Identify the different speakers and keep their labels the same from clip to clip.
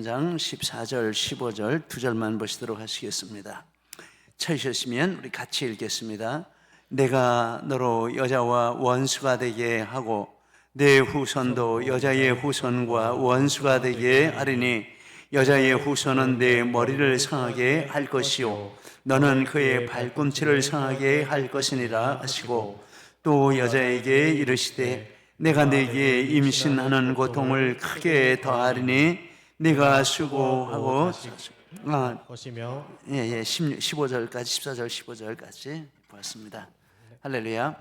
Speaker 1: 13장 14절 15절 두 절만 보시도록 하시겠습니다. 찾으셨으면 우리 같이 읽겠습니다. 내가 너로 여자와 원수가 되게 하고 내 후손도 여자의 후손과 원수가 되게 하리니 여자의 후손은 내 머리를 상하게 할 것이요 너는 그의 발꿈치를 상하게 할 것이니라 하시고 또 여자에게 이르시되 내가 네게 임신하는 고통을 크게 더하리니 네가 수고하고
Speaker 2: 것이며
Speaker 1: 15절까지 14절 15절까지 보았습니다. 할렐루야.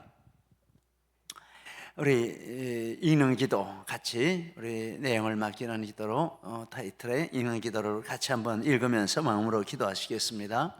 Speaker 1: 우리 읽는 기도 같이 우리 내용을 맡기는 기도로 타이틀의 읽는 기도를 같이 한번 읽으면서 마음으로 기도하시겠습니다.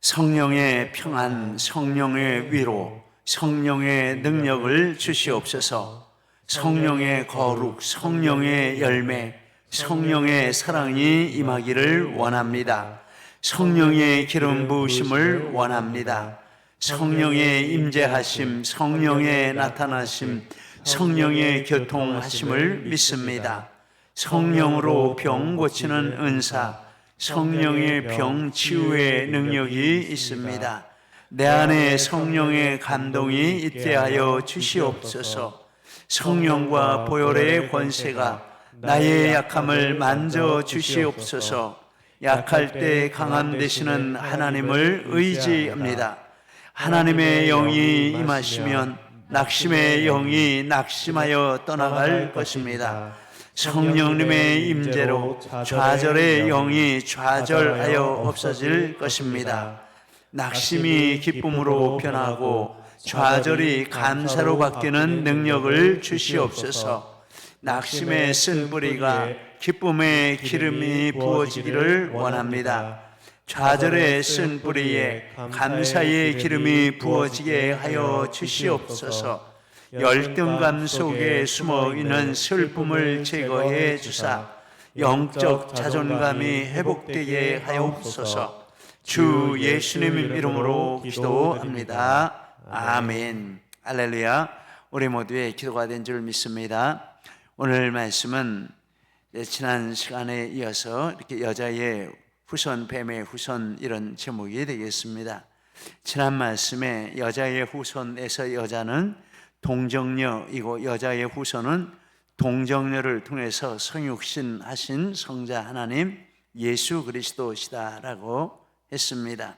Speaker 1: 성령의 평안, 성령의 위로, 성령의 능력을 주시옵소서. 성령의 거룩, 성령의 열매, 성령의 사랑이 임하기를 원합니다. 성령의 기름 부으심을 원합니다. 성령의 임재하심, 성령의 나타나심, 성령의 교통하심을 믿습니다. 성령으로 병 고치는 은사, 성령의 병 치유의 능력이 있습니다. 내 안에 성령의 감동이 있게 하여 주시옵소서. 성령과 보혈의 권세가 나의 약함을 만져 주시옵소서. 약할 때 강함 되시는 하나님을 의지합니다. 하나님의 영이 임하시면 낙심의 영이 낙심하여 떠나갈 것입니다. 성령님의 임재로 좌절의 영이 좌절하여 없어질 것입니다. 낙심이 기쁨으로 변하고 좌절이 감사로 바뀌는 능력을 주시옵소서. 낙심의 쓴뿌리가 기쁨의 기름이 부어지기를 원합니다. 좌절의 쓴뿌리에 감사의 기름이 부어지게 하여 주시옵소서. 열등감 속에 숨어있는 슬픔을 제거해 주사 영적 자존감이 회복되게 하옵소서. 주 예수님 이름으로 기도합니다. 아멘. 할렐루야. 우리 모두의 기도가 된 줄 믿습니다. 오늘 말씀은 지난 시간에 이어서 이렇게 여자의 후손, 뱀의 후손 이런 제목이 되겠습니다. 지난 말씀에 여자의 후손에서 여자는 동정녀이고 여자의 후손은 동정녀를 통해서 성육신 하신 성자 하나님 예수 그리스도시다라고 했습니다.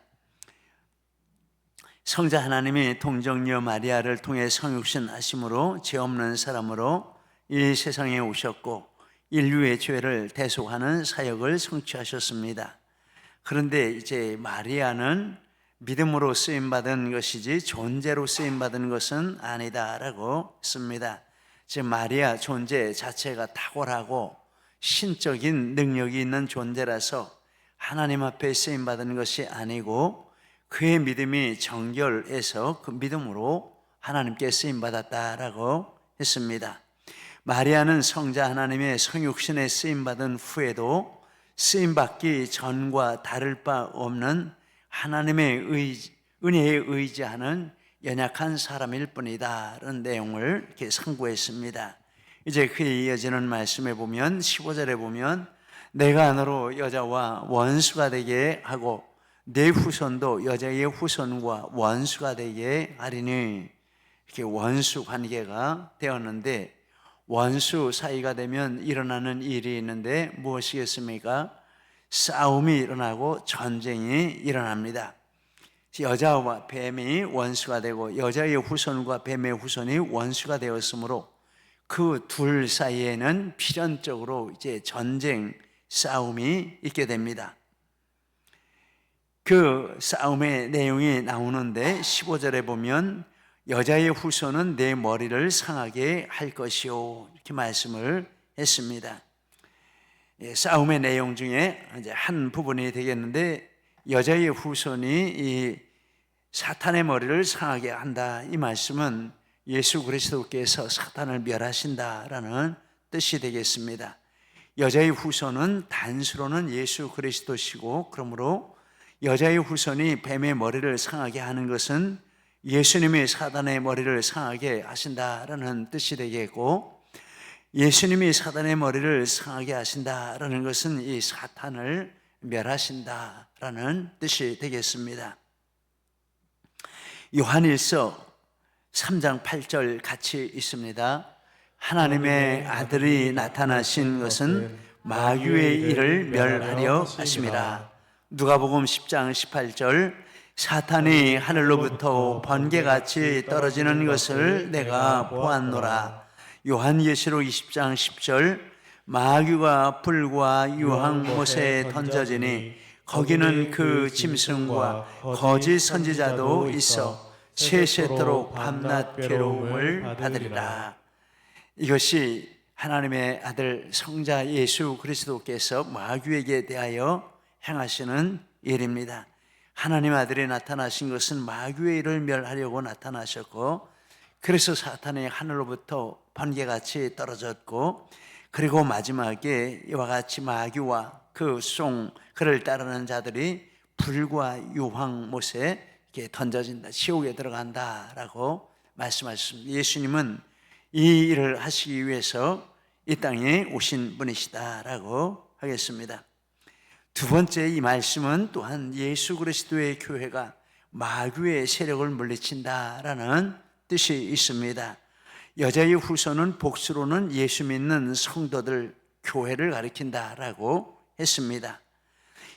Speaker 1: 성자 하나님이 동정녀 마리아를 통해 성육신 하심으로 죄 없는 사람으로 이 세상에 오셨고 인류의 죄를 대속하는 사역을 성취하셨습니다. 그런데 이제 마리아는 믿음으로 쓰임받은 것이지 존재로 쓰임받은 것은 아니다라고 했습니다. 즉 마리아 존재 자체가 탁월하고 신적인 능력이 있는 존재라서 하나님 앞에 쓰임받은 것이 아니고 그의 믿음이 정결해서 그 믿음으로 하나님께 쓰임받았다라고 했습니다. 마리아는 성자 하나님의 성육신에 쓰임받은 후에도 쓰임받기 전과 다를 바 없는 하나님의 은혜에 의지하는 연약한 사람일 뿐이다 라는 내용을 이렇게 상고했습니다. 이제 그에 이어지는 말씀에 보면 15절에 보면 내가 너로 여자와 원수가 되게 하고 내 후손도 여자의 후손과 원수가 되게 하리니 이렇게 원수 관계가 되었는데 원수 사이가 되면 일어나는 일이 있는데 무엇이겠습니까? 싸움이 일어나고 전쟁이 일어납니다. 여자와 뱀이 원수가 되고 여자의 후손과 뱀의 후손이 원수가 되었으므로 그 둘 사이에는 필연적으로 이제 전쟁, 싸움이 있게 됩니다. 그 싸움의 내용이 나오는데 15절에 보면 여자의 후손은 내 머리를 상하게 할 것이요 이렇게 말씀을 했습니다. 싸움의 내용 중에 이제 한 부분이 되겠는데 여자의 후손이 이 사탄의 머리를 상하게 한다. 이 말씀은 예수 그리스도께서 사탄을 멸하신다라는 뜻이 되겠습니다. 여자의 후손은 단수로는 예수 그리스도시고 그러므로 여자의 후손이 뱀의 머리를 상하게 하는 것은 예수님이 사단의 머리를 상하게 하신다라는 뜻이 되겠고 예수님이 사탄의 머리를 상하게 하신다라는 것은 이 사탄을 멸하신다라는 뜻이 되겠습니다. 요한일서 3장 8절 같이 있습니다. 하나님의 아들이 나타나신 것은 마귀의 일을 멸하려 하심이라. 누가복음 10장 18절 사탄이 하늘로부터 번개같이 떨어지는 것을 내가 보았노라. 요한계시록 20장 10절 마귀가 불과 유황못에 던져지니 거기는 그 짐승과 거짓 선지자도 있어 세세토록 밤낮 괴로움을 받으리라. 이것이 하나님의 아들 성자 예수 그리스도께서 마귀에게 대하여 행하시는 일입니다. 하나님 아들이 나타나신 것은 마귀의 일을 멸하려고 나타나셨고, 그래서 사탄이 하늘로부터 번개같이 떨어졌고, 그리고 마지막에 이와 같이 마귀와 그를 따르는 자들이 불과 유황못에 이렇게 던져진다, 지옥에 들어간다라고 말씀하셨습니다. 예수님은 이 일을 하시기 위해서 이 땅에 오신 분이시다라고 하겠습니다. 두 번째, 이 말씀은 또한 예수 그리스도의 교회가 마귀의 세력을 물리친다라는 뜻이 있습니다. 여자의 후손은 복수로는 예수 믿는 성도들, 교회를 가리킨다라고 했습니다.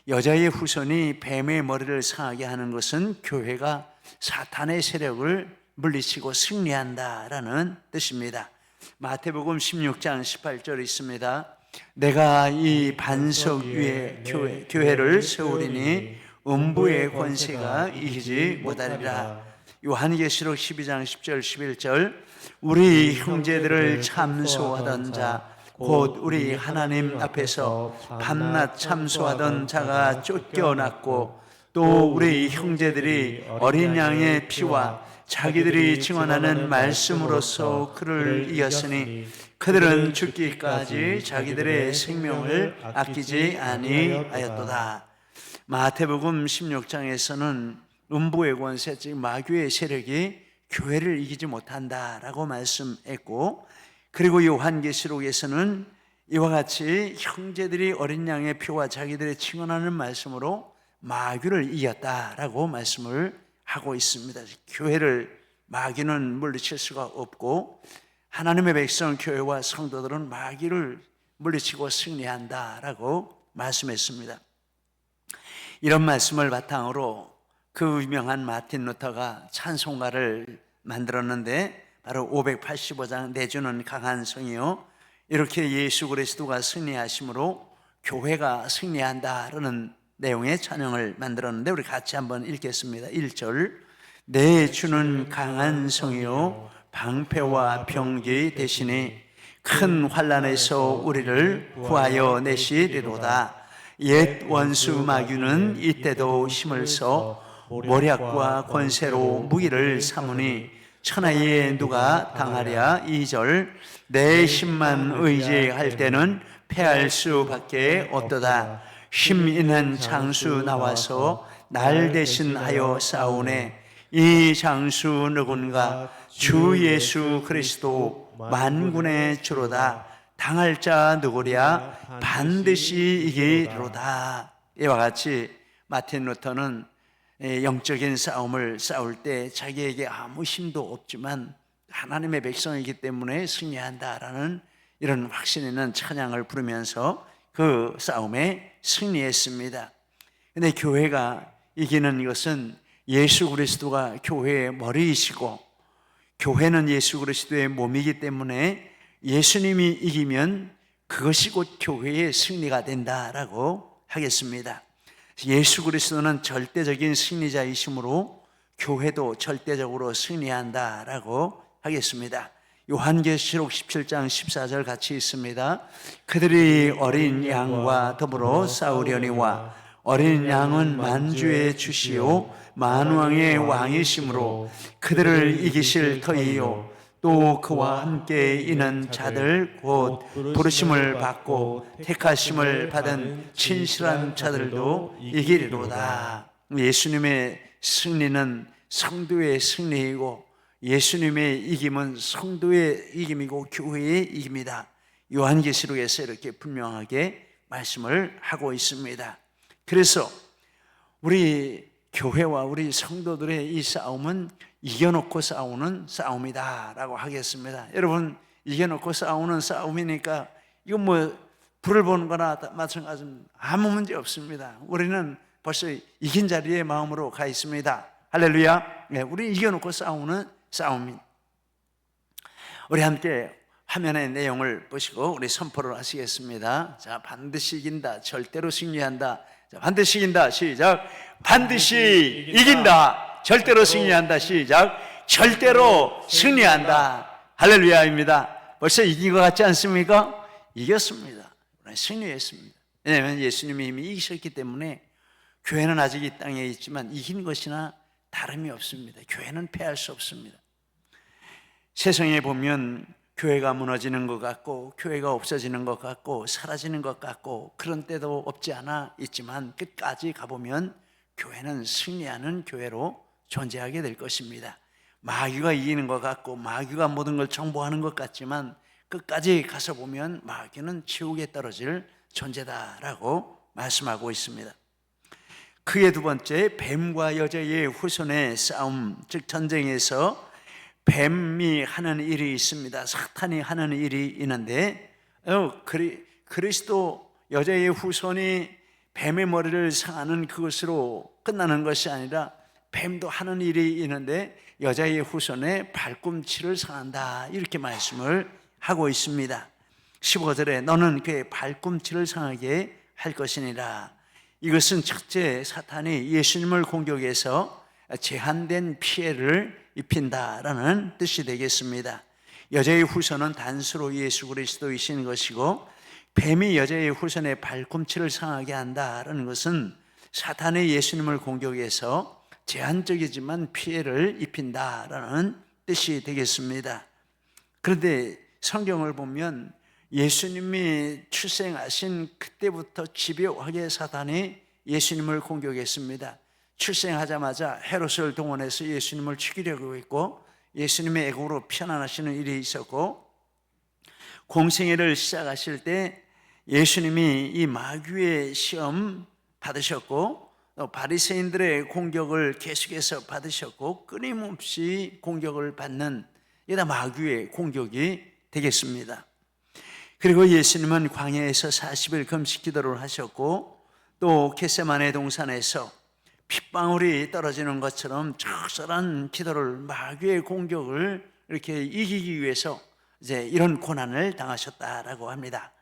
Speaker 1: 여자의 후손이 뱀의 머리를 상하게 하는 것은 교회가 사탄의 세력을 물리치고 승리한다라는 뜻입니다. 마태복음 16장 18절 있습니다. 내가 이 반석 위에 교회를 세우리니 음부의 권세가 이기지 못하리라. 요한계시록 12장 10절 11절 우리 형제들을 참소하던 자 곧 우리 하나님 앞에서 밤낮 참소하던 자가 쫓겨났고, 또 우리 형제들이 어린 양의 피와 자기들이 증언하는 말씀으로써 그를 이겼으니 그들은 죽기까지 자기들의 생명을 아끼지 아니하였도다. 마태복음 16장에서는 음부의 권세, 즉 마귀의 세력이 교회를 이기지 못한다라고 말씀했고, 그리고 요한계시록에서는 이와 같이 형제들이 어린 양의 피와 자기들의 증언하는 말씀으로 마귀를 이겼다라고 말씀을 하고 있습니다. 교회를 마귀는 물리칠 수가 없고, 하나님의 백성 교회와 성도들은 마귀를 물리치고 승리한다라고 말씀했습니다. 이런 말씀을 바탕으로 그 유명한 마틴 루터가 찬송가를 만들었는데, 바로 585장 내주는 강한 성이요, 이렇게 예수 그리스도가 승리하심으로 교회가 승리한다라는 내용의 찬양을 만들었는데, 우리 같이 한번 읽겠습니다. 1절 내 주는 강한 성이요 방패와 병기 대신에 큰 환난에서 우리를 구하여 내시리로다. 옛 원수 마귀는 이때도 힘을 써 모략과 권세로 무기를 삼으니 천하에 누가 당하랴. 2절 내 힘만 의지할 때는 패할 수밖에 없도다. 힘 있는 장수 나와서 날 대신하여 싸우네. 이 장수 누군가? 주 예수 그리스도 만군의 주로다. 당할 자 누구랴? 반드시 이기리로다. 이와 같이 마틴 루터는 영적인 싸움을 싸울 때 자기에게 아무 힘도 없지만 하나님의 백성이기 때문에 승리한다라는 이런 확신 있는 찬양을 부르면서 그 싸움에 승리했습니다. 그런데 교회가 이기는 것은 예수 그리스도가 교회의 머리이시고, 교회는 예수 그리스도의 몸이기 때문에 예수님이 이기면 그것이 곧 교회의 승리가 된다라고 하겠습니다. 예수 그리스도는 절대적인 승리자이시므로 교회도 절대적으로 승리한다라고 하겠습니다. 요한계시록 17장 14절 같이 있습니다. 그들이 어린 양과 더불어 싸우려니와 어린 양은 만주의 주시요 만왕의 왕이시므로 그들을 이기실 터이요 또 그와 함께 있는 자들 곧 부르심을 받고 택하심을 받은 진실한 자들도 이기리로다. 예수님의 승리는 성도의 승리이고, 예수님의 이김은 성도의 이김이고 교회의 이깁니다. 요한계시록에서 이렇게 분명하게 말씀을 하고 있습니다. 그래서 우리 교회와 우리 성도들의 이 싸움은 이겨놓고 싸우는 싸움이다라고 하겠습니다. 여러분, 이겨놓고 싸우는 싸움이니까 이거 뭐 불을 보는 거나 마찬가지입니다. 아무 문제 없습니다. 우리는 벌써 이긴 자리에 마음으로 가 있습니다. 할렐루야. 네, 우리 이겨놓고 싸우는 싸움입니다. 우리 함께 화면의 내용을 보시고 우리 선포를 하시겠습니다. 자, 반드시 이긴다. 절대로 승리한다. 자, 반드시 이긴다. 시작. 반드시 이긴다. 절대로 승리한다. 시작. 절대로 승리한다. 할렐루야입니다. 벌써 이긴 것 같지 않습니까? 이겼습니다. 승리했습니다. 왜냐하면 예수님이 이미 이기셨기 때문에 교회는 아직 이 땅에 있지만 이긴 것이나 다름이 없습니다. 교회는 패할 수 없습니다. 세상에 보면 교회가 무너지는 것 같고 교회가 없어지는 것 같고 사라지는 것 같고 그런 때도 없지 않아 있지만 끝까지 가보면 교회는 승리하는 교회로 존재하게 될 것입니다. 마귀가 이기는 것 같고 마귀가 모든 걸 정복하는 것 같지만 끝까지 가서 보면 마귀는 지옥에 떨어질 존재다라고 말씀하고 있습니다. 그의 두 번째, 뱀과 여자의 후손의 싸움, 즉 전쟁에서 뱀이 하는 일이 있습니다. 사탄이 하는 일이 있는데 그리스도 여자의 후손이 뱀의 머리를 상하는 그것으로 끝나는 것이 아니라 뱀도 하는 일이 있는데 여자의 후손의 발꿈치를 상한다, 이렇게 말씀을 하고 있습니다. 15절에 너는 그의 발꿈치를 상하게 할 것이니라. 이것은 첫째, 사탄이 예수님을 공격해서 제한된 피해를 입힌다라는 뜻이 되겠습니다. 여자의 후손은 단수로 예수 그리스도이신 것이고 뱀이 여자의 후손의 발꿈치를 상하게 한다라는 것은 사탄이 예수님을 공격해서 제한적이지만 피해를 입힌다라는 뜻이 되겠습니다. 그런데 성경을 보면 예수님이 출생하신 그때부터 집요하게 사탄이 예수님을 공격했습니다. 출생하자마자 헤롯을 동원해서 예수님을 죽이려고 했고 예수님의 애국으로 편안하시는 일이 있었고 공생애를 시작하실 때 예수님이 이 마귀의 시험 받으셨고 또 바리새인들의 공격을 계속해서 받으셨고 끊임없이 공격을 받는 이게 다 마귀의 공격이 되겠습니다. 그리고 예수님은 광야에서 40일 금식 기도를 하셨고 또 겟세마네 동산에서 핏방울이 떨어지는 것처럼 적절한 기도를, 마귀의 공격을 이렇게 이기기 위해서 이제 이런 고난을 당하셨다라고 합니다.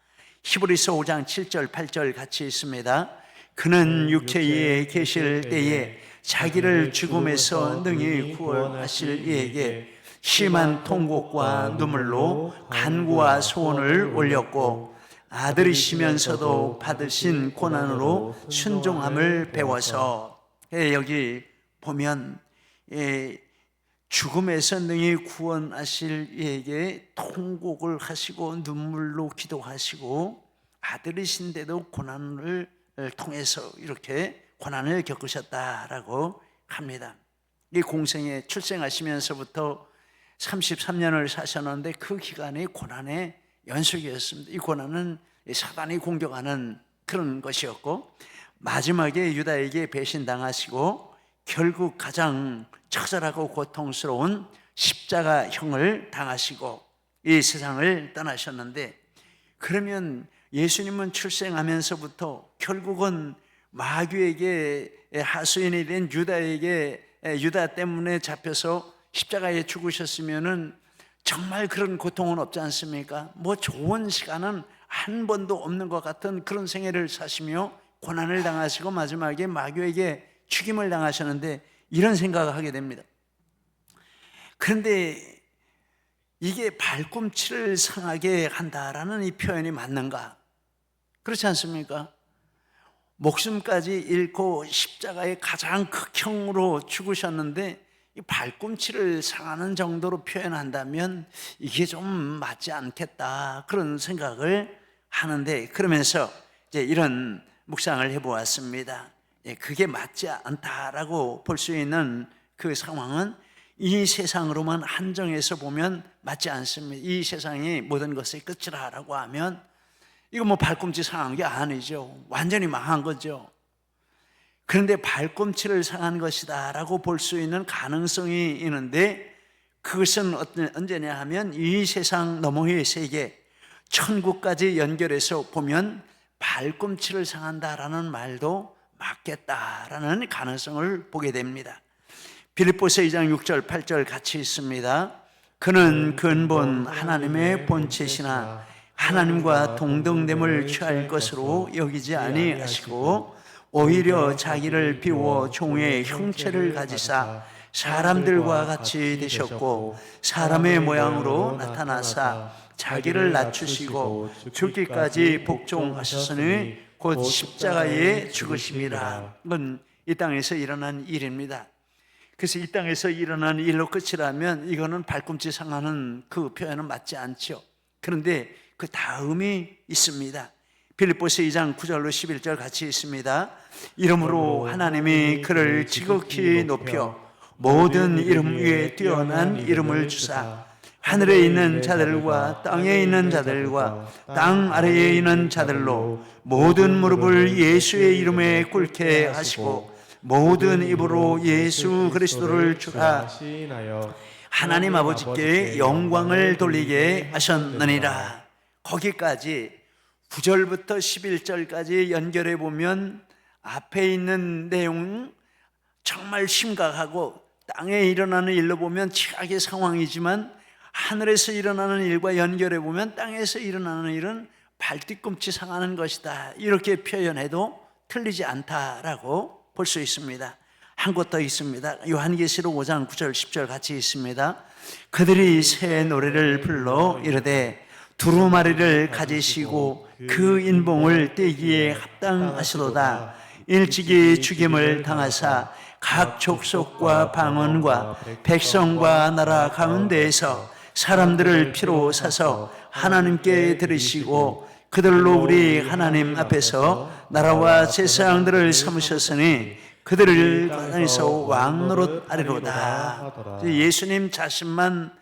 Speaker 1: 히브리서 5장 7절 8절 같이 있습니다. 그는 육체에 계실 때에 자기를 죽음에서 능히 구원하실 이에게 심한 통곡과 눈물로 간구와 소원을 올렸고 아들이시면서도 받으신 고난으로 순종함을 배워서, 여기 보면 죽음에서 능히 구원하실 이에게 통곡을 하시고 눈물로 기도하시고 아들이신데도 고난을 통해서 이렇게 고난을 겪으셨다라고 합니다. 이 공생에 출생하시면서부터 33년을 사셨는데 그 기간이 고난의 연속이었습니다. 이 고난은 사단이 공격하는 그런 것이었고 마지막에 유다에게 배신당하시고 결국 가장 처절하고 고통스러운 십자가형을 당하시고 이 세상을 떠나셨는데, 그러면 예수님은 출생하면서부터 결국은 마귀에게 하수인이 된 유다 때문에 잡혀서 십자가에 죽으셨으면은 정말 그런 고통은 없지 않습니까? 뭐 좋은 시간은 한 번도 없는 것 같은 그런 생애를 사시며 고난을 당하시고 마지막에 마귀에게 죽임을 당하셨는데 이런 생각을 하게 됩니다. 그런데 이게 발꿈치를 상하게 한다라는 이 표현이 맞는가? 그렇지 않습니까? 목숨까지 잃고 십자가의 가장 극형으로 죽으셨는데 이 발꿈치를 상하는 정도로 표현한다면 이게 좀 맞지 않겠다, 그런 생각을 하는데, 그러면서 이제 이런 묵상을 해보았습니다. 그게 맞지 않다라고 볼 수 있는 그 상황은 이 세상으로만 한정해서 보면 맞지 않습니다. 이 세상이 모든 것의 끝이라고 하면 이거 뭐 발꿈치 상한 게 아니죠. 완전히 망한 거죠. 그런데 발꿈치를 상한 것이다 라고 볼 수 있는 가능성이 있는데, 그것은 언제냐 하면 이 세상 너머의 세계, 천국까지 연결해서 보면 발꿈치를 상한다라는 말도 맞겠다라는 가능성을 보게 됩니다. 빌립보서 2장 6절 8절 같이 있습니다. 그는 근본 하나님의 본체시나 하나님과 동등됨을 취할 것으로 여기지 아니하시고 오히려 자기를 비워 종의 형체를 가지사 사람들과 같이 되셨고 사람의 모양으로 나타나사 자기를 낮추시고 죽기까지 복종하셨으니 곧 십자가에 죽으심이라. 이건 이 땅에서 일어난 일입니다. 그래서 이 땅에서 일어난 일로 끝이라면 이거는 발꿈치 상하는 그 표현은 맞지 않죠. 그런데 그 다음이 있습니다. 빌립보서 2장 9절로 11절 같이 있습니다. 이러므로 하나님이 그를 지극히 높여 모든 이름 위에 뛰어난 이름을 주사 하늘에 있는 자들과 땅에 있는 자들과 땅 아래에 있는 자들로 모든 무릎을 예수의 이름에 꿇게 하시고 모든 입으로 예수 그리스도를 주라 하나님 아버지께 영광을 돌리게 하셨느니라. 거기까지 9절부터 11절까지 연결해 보면 앞에 있는 내용 정말 심각하고, 땅에 일어나는 일로 보면 최악의 상황이지만 하늘에서 일어나는 일과 연결해 보면 땅에서 일어나는 일은 발뒤꿈치 상하는 것이다, 이렇게 표현해도 틀리지 않다라고 볼 수 있습니다. 한 곳 더 있습니다. 요한계시록 5장 9절 10절 같이 있습니다. 그들이 새 노래를 불러 이르되 두루마리를 가지시고 그 인봉을 떼기에 합당하시도다. 일찍이 죽임을 당하사 각 족속과 방언과 백성과 나라 가운데에서 사람들을 피로 사서 하나님께 드리시고 그들로 우리 하나님 앞에서 나라와 세상들을 삼으셨으니 그들을 땅에서 왕노릇 하리로다. 예수님 자신만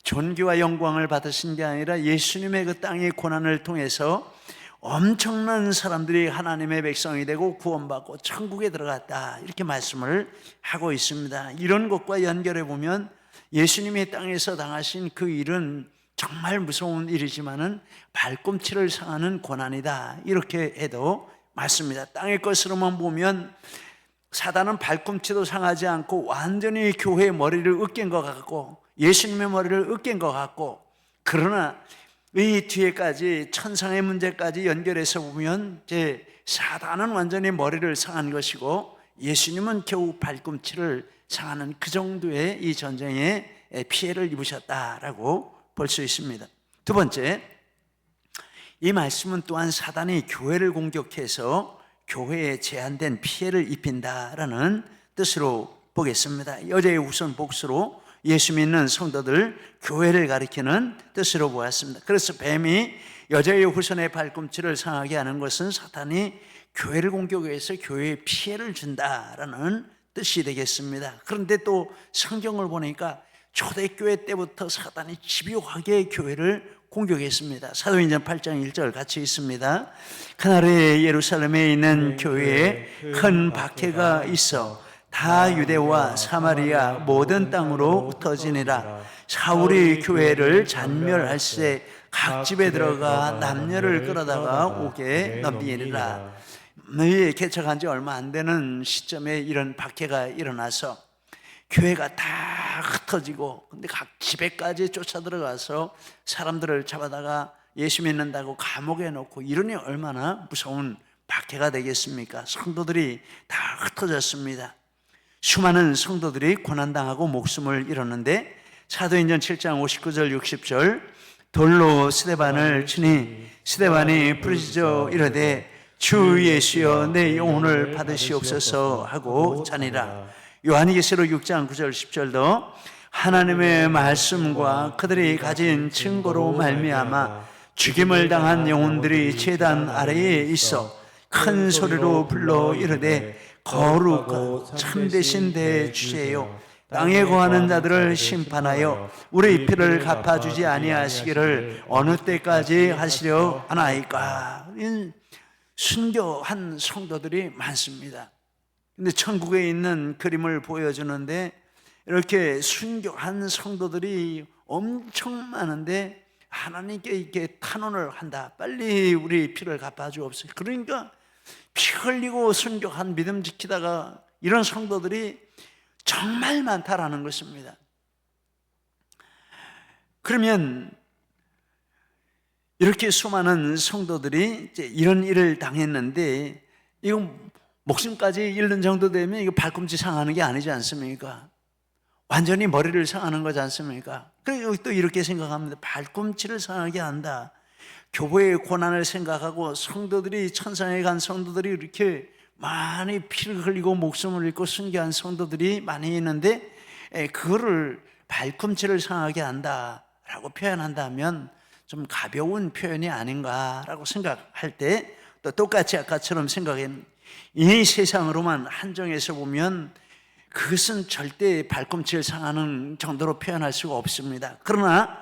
Speaker 1: 존귀와 영광을 받으신 게 아니라 예수님의 그 땅의 고난을 통해서 엄청난 사람들이 하나님의 백성이 되고 구원받고 천국에 들어갔다, 이렇게 말씀을 하고 있습니다. 이런 것과 연결해 보면 예수님이 땅에서 당하신 그 일은 정말 무서운 일이지만은 발꿈치를 상하는 고난이다, 이렇게 해도 맞습니다. 땅의 것으로만 보면 사단은 발꿈치도 상하지 않고 완전히 교회의 머리를 으깬 것 같고 예수님의 머리를 으깬 것 같고, 그러나 이 뒤에까지 천상의 문제까지 연결해서 보면 이제 사단은 완전히 머리를 상한 것이고 예수님은 겨우 발꿈치를 상하는 그 정도의 이 전쟁에 피해를 입으셨다라고 볼 수 있습니다. 두 번째, 이 말씀은 또한 사단이 교회를 공격해서 교회에 제한된 피해를 입힌다라는 뜻으로 보겠습니다. 여자의 후손 복수로 예수 믿는 성도들, 교회를 가리키는 뜻으로 보았습니다. 그래서 뱀이 여자의 후손의 발꿈치를 상하게 하는 것은 사탄이 교회를 공격해서 교회에 피해를 준다라는 뜻이 되겠습니다. 그런데 또 성경을 보니까 초대교회 때부터 사단이 집요하게 교회를 공격했습니다. 사도행전 8장 1절 같이 있습니다. 그날에 예루살렘에 있는 교회에 큰 박해가 있어 다 유대와 사마리아 모든 땅으로 흩어지니라. 사울이 교회를 잔멸할세 각 집에 들어가 남녀를 끌어다가 옥에 넘기니라. 개척한 지 얼마 안 되는 시점에 이런 박해가 일어나서 교회가 다 흩어지고, 근데 각 집에까지 쫓아 들어가서 사람들을 잡아다가 예수 믿는다고 감옥에 넣고, 이러니 얼마나 무서운 박해가 되겠습니까? 성도들이 다 흩어졌습니다. 수많은 성도들이 고난당하고 목숨을 잃었는데 사도행전 7장 59절 60절 돌로 스데반을 치니 스데반이 부르짖어 이르되 주 예수여 내 영혼을 받으시옵소서 하고 자니라. 요한계시록 6장 9절 10절도 하나님의 말씀과 그들이 가진 증거로 말미암아 죽임을 당한 영혼들이 제단 아래에 있어 큰 소리로 불러 이르되 거룩하고 참되신 대주제요 땅에 거하는 자들을 심판하여 우리 피를 갚아주지 아니하시기를 어느 때까지 하시려 하나이까. 순교한 성도들이 많습니다. 근데 천국에 있는 그림을 보여주는데 이렇게 순교한 성도들이 엄청 많은데 하나님께 이렇게 탄원을 한다. 빨리 우리 피를 갚아주옵소서. 그러니까 피 흘리고 순교한 믿음 지키다가 이런 성도들이 정말 많다라는 것입니다. 그러면 이렇게 수많은 성도들이 이제 이런 일을 당했는데 이거 목숨까지 잃는 정도 되면 이거 발꿈치 상하는 게 아니지 않습니까? 완전히 머리를 상하는 거지 않습니까? 그리고 또 이렇게 생각합니다. 발꿈치를 상하게 한다. 교회의 고난을 생각하고 성도들이 천상에 간 성도들이 이렇게 많이 피를 흘리고 목숨을 잃고 순교한 성도들이 많이 있는데 그거를 발꿈치를 상하게 한다라고 표현한다면 좀 가벼운 표현이 아닌가라고 생각할 때 또 똑같이 아까처럼 생각해 이 세상으로만 한정해서 보면 그것은 절대 발꿈치를 상하는 정도로 표현할 수가 없습니다. 그러나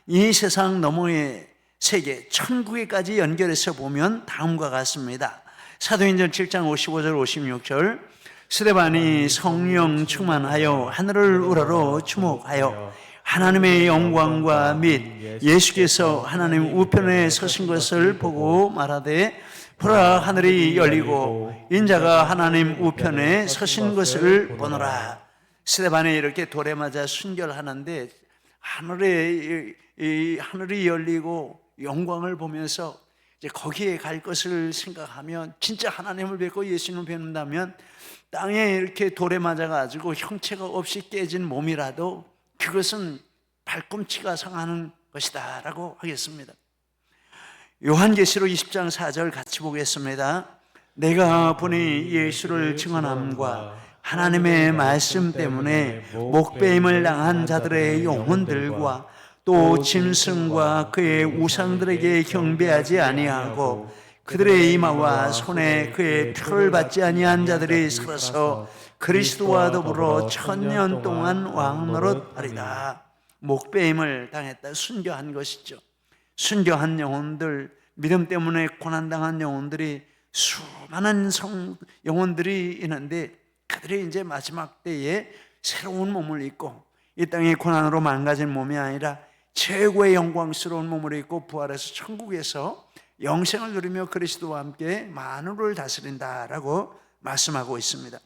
Speaker 1: 이 세상 너머의 세계 천국에까지 연결해서 보면 다음과 같습니다. 사도행전 7장 55절 56절 스데반이 성령 충만하여 하늘을 우러러 주목하여 하나님의 영광과 및 예수께서 하나님 우편에 서신 것을 보고 말하되 보라 하늘이 열리고 인자가 하나님 우편에 서신 것을 보노라. 스데반이 이렇게 돌에 맞아 순교를 하는데 하늘이 열리고 영광을 보면서 이제 거기에 갈 것을 생각하면 진짜 하나님을 뵙고 예수님을 뵙는다면 땅에 이렇게 돌에 맞아가지고 형체가 없이 깨진 몸이라도 그것은 발꿈치가 상하는 것이다 라고 하겠습니다. 요한계시록 20장 4절 같이 보겠습니다. 내가 보니 예수를 증언함과 하나님의 말씀 때문에 목배임을 당한 자들의 영혼들과 또 짐승과 그의 우상들에게 경배하지 아니하고 그들의 이마와 손에 그의 표를 받지 아니한 자들이 살아서 그리스도와 더불어 1000년 동안 왕노릇하리다. 목배임을 당했다. 순교한 것이죠. 순교한 영혼들, 믿음 때문에 고난당한 영혼들이 수많은 영혼들이 있는데 그들이 이제 마지막 때에 새로운 몸을 입고 이 땅의 고난으로 망가진 몸이 아니라 최고의 영광스러운 몸을 입고 부활해서 천국에서 영생을 누리며 그리스도와 함께 만물을 다스린다라고 말씀하고 있습니다.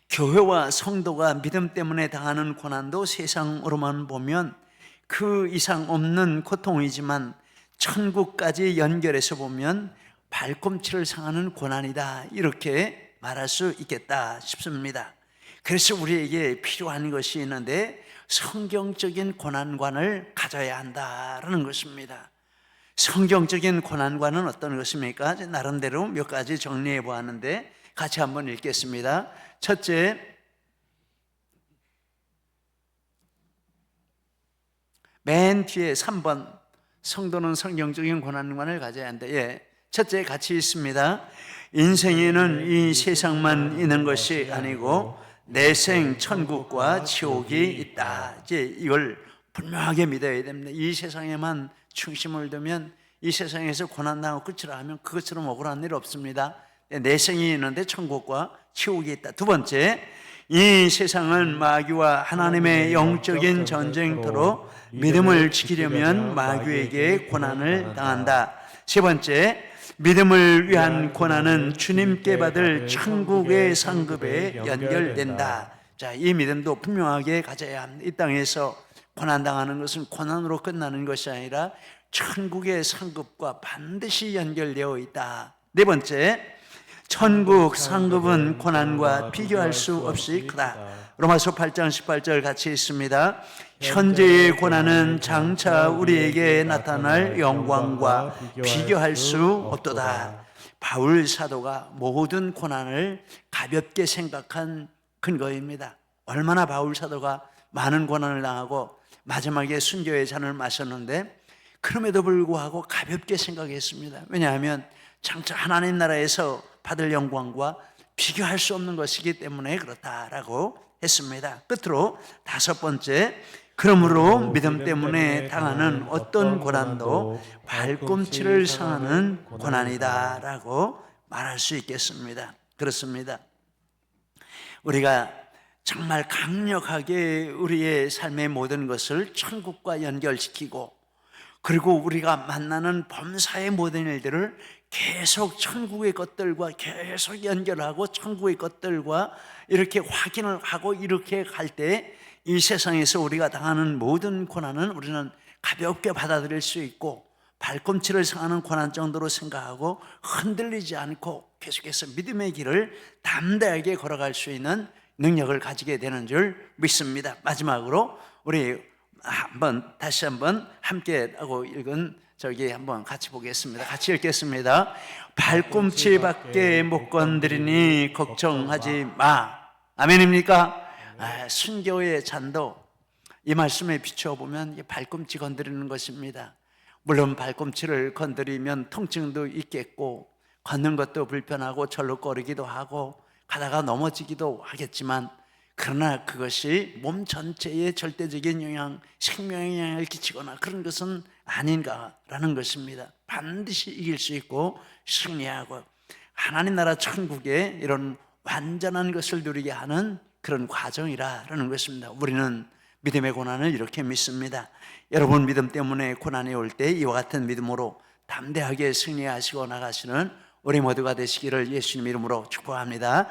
Speaker 1: 교회와 성도가 믿음 때문에 당하는 고난도 세상으로만 보면 그 이상 없는 고통이지만 천국까지 연결해서 보면 발꿈치를 상하는 고난이다 이렇게 말할 수 있겠다 싶습니다. 그래서 우리에게 필요한 것이 있는데 성경적인 고난관을 가져야 한다라는 것입니다. 성경적인 고난관은 어떤 것입니까? 나름대로 몇 가지 정리해 보았는데 같이 한번 읽겠습니다. 첫째, 맨 뒤에 3번 성도는 성경적인 고난관을 가져야 한다. 첫째 같이 있습니다. 인생에는 이 세상만 있는 것이 아니고 내생 천국과 지옥이 있다. 이제 이걸 분명하게 믿어야 됩니다. 이 세상에만 중심을 두면 이 세상에서 고난당하고 끝이라 하면 그것처럼 억울한 일 없습니다. 내생이 있는데 천국과 지옥이 있다. 두 번째, 이 세상은 마귀와 하나님의 영적인 전쟁터로 믿음을 지키려면 마귀에게 고난을 당한다. 세 번째, 믿음을 위한 고난은 주님께 받을 천국의 상급에 연결된다. 자, 이 믿음도 분명하게 가져야 합니다. 이 땅에서 고난당하는 것은 고난으로 끝나는 것이 아니라 천국의 상급과 반드시 연결되어 있다. 네 번째, 천국 상급은 고난과 비교할 수 없이 크다. 로마서 8장 18절 같이 있습니다. 현재의 고난은 장차 우리에게 나타날 영광과 비교할 수 없도다. 바울 사도가 모든 고난을 가볍게 생각한 근거입니다. 얼마나 바울 사도가 많은 고난을 당하고 마지막에 순교의 잔을 마셨는데 그럼에도 불구하고 가볍게 생각했습니다. 왜냐하면 장차 하나님 나라에서 받을 영광과 비교할 수 없는 것이기 때문에 그렇다라고 했습니다. 끝으로 다섯 번째, 그러므로 믿음 때문에 당하는 어떤 고난도 발꿈치를 상하는 고난이다 라고 말할 수 있겠습니다. 그렇습니다. 우리가 정말 강력하게 우리의 삶의 모든 것을 천국과 연결시키고, 그리고 우리가 만나는 범사의 모든 일들을 계속 천국의 것들과 계속 연결하고 천국의 것들과 이렇게 확인을 하고 이렇게 갈 때 이 세상에서 우리가 당하는 모든 고난은 우리는 가볍게 받아들일 수 있고, 발꿈치를 상하는 고난 정도로 생각하고 흔들리지 않고 계속해서 믿음의 길을 담대하게 걸어갈 수 있는 능력을 가지게 되는 줄 믿습니다. 마지막으로 우리 다시 한번 함께 하고 읽은 저기 한번 같이 보겠습니다. 같이 읽겠습니다. 발꿈치밖에 못 건드리니 걱정하지 마. 아멘입니까? 순교의 잔도 이 말씀에 비추어보면 발꿈치 건드리는 것입니다. 물론 발꿈치를 건드리면 통증도 있겠고 걷는 것도 불편하고 절룩거리기도 하고 가다가 넘어지기도 하겠지만, 그러나 그것이 몸 전체에 절대적인 영향, 생명에 영향을 끼치거나 그런 것은 아닌가라는 것입니다. 반드시 이길 수 있고 승리하고 하나님 나라 천국에 이런 완전한 것을 누리게 하는 그런 과정이라는 것입니다. 우리는 믿음의 고난을 이렇게 믿습니다. 여러분 믿음 때문에 고난이 올 때 이와 같은 믿음으로 담대하게 승리하시고 나가시는 우리 모두가 되시기를 예수님 이름으로 축복합니다.